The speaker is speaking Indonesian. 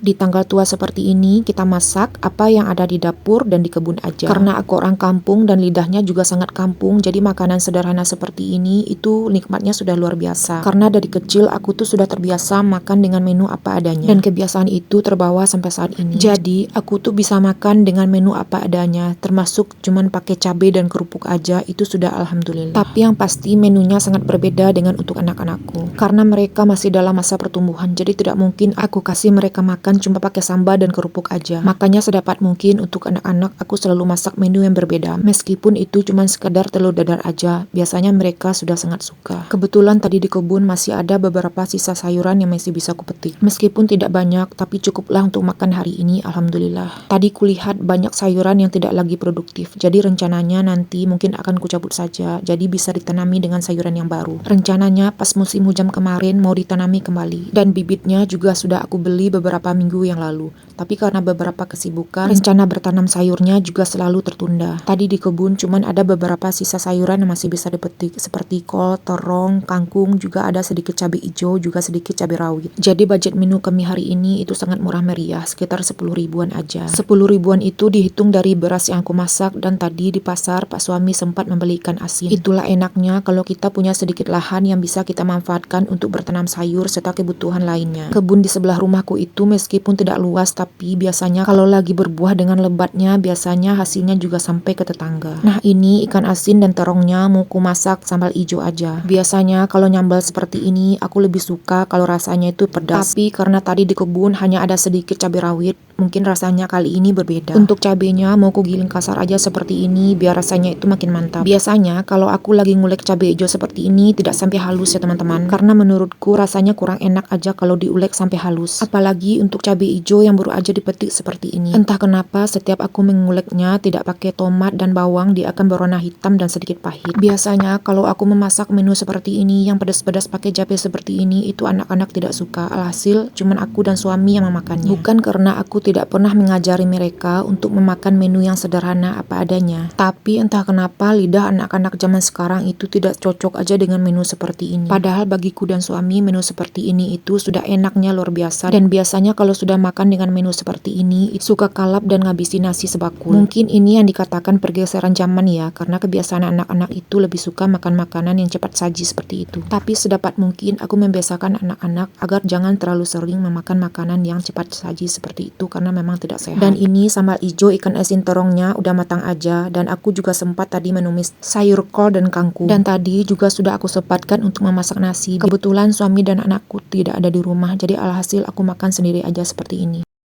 Di tanggal tua seperti ini, kita masak apa yang ada di dapur dan di kebun aja. Karena aku orang kampung dan lidahnya juga sangat kampung, jadi makanan sederhana seperti ini itu nikmatnya sudah luar biasa. Karena dari kecil aku tuh sudah terbiasa makan dengan menu apa adanya. Dan kebiasaan itu terbawa sampai saat ini. Jadi, aku tuh bisa makan dengan menu apa adanya, termasuk cuman pakai cabai dan kerupuk aja, itu sudah alhamdulillah. Tapi yang pasti menunya sangat berbeda dengan untuk anak-anakku. Karena mereka masih dalam masa pertumbuhan, jadi tidak mungkin aku kasih mereka makan cuma pakai sambal dan kerupuk aja. Makanya sedapat mungkin untuk anak-anak aku selalu masak menu yang berbeda. Meskipun itu cuma sekedar telur dadar aja, biasanya mereka sudah sangat suka. Kebetulan tadi di kebun masih ada beberapa sisa sayuran yang masih bisa kupetik. Meskipun tidak banyak, tapi cukuplah untuk makan hari ini, alhamdulillah. Tadi kulihat banyak sayuran yang tidak lagi produktif, jadi rencananya nanti mungkin akan kucabut saja, jadi bisa ditanami dengan sayuran yang baru. Rencananya pas musim hujan kemarin mau ditanami kembali, dan bibitnya juga sudah aku beli beberapa minggu yang lalu. Tapi karena beberapa kesibukan, rencana bertanam sayurnya juga selalu tertunda. Tadi di kebun cuman ada beberapa sisa sayuran yang masih bisa dipetik, seperti kol, terong, kangkung, juga ada sedikit cabai hijau, juga sedikit cabai rawit. Jadi budget menu kami hari ini itu sangat murah meriah, sekitar 10 ribuan aja. 10 ribuan itu dihitung dari beras yang aku masak, dan tadi di pasar Pak suami sempat membeli ikan asin. Itulah enaknya kalau kita punya sedikit lahan yang bisa kita manfaatkan untuk bertanam sayur serta kebutuhan lainnya. Kebun di sebelah rumahku itu meskipun tidak luas, tapi biasanya kalau lagi berbuah dengan lebatnya, biasanya hasilnya juga sampai ke tetangga. Nah, ini ikan asin dan terongnya mau ku masak sambal hijau aja. Biasanya kalau nyambal seperti ini aku lebih suka kalau rasanya itu pedas. Tapi karena tadi di kebun hanya ada sedikit cabai rawit, mungkin rasanya kali ini berbeda. Untuk cabenya mau ku giling kasar aja seperti ini biar rasanya itu makin mantap. Biasanya kalau aku lagi ngulek cabai hijau seperti ini tidak sampai halus ya teman-teman, karena menurutku rasanya kurang enak aja kalau diulek sampai halus. Apalagi untuk cabai hijau yang baru aja dipetik seperti ini. Entah kenapa setiap aku menguleknya tidak pakai tomat dan bawang, dia akan berwarna hitam dan sedikit pahit. Biasanya kalau aku memasak menu seperti ini yang pedas-pedas pakai cabai seperti ini, itu anak-anak tidak suka. Alhasil cuman aku dan suami yang memakannya. Bukan karena aku tidak pernah mengajari mereka untuk memakan menu yang sederhana apa adanya, tapi entah kenapa lidah anak-anak zaman sekarang itu tidak cocok aja dengan menu seperti ini. Padahal bagiku dan suami menu seperti ini itu sudah enaknya luar biasa, dan biasanya kalau sudah makan dengan menu seperti ini suka kalap dan ngabisin nasi sebakul. Mungkin ini yang dikatakan pergeseran zaman ya, karena kebiasaan anak-anak itu lebih suka makan makanan yang cepat saji seperti itu. Tapi sedapat mungkin aku membiasakan anak-anak agar jangan terlalu sering memakan makanan yang cepat saji seperti itu, karena memang tidak sehat. Dan ini sambal hijau ikan asin terongnya udah matang aja, dan aku juga sempat tadi menumis sayur kol dan kangkung. Dan tadi juga sudah aku sempatkan untuk memasak nasi. Kebetulan suami dan anakku tidak ada di rumah, jadi alhasil aku makan sendiri aja seperti ini.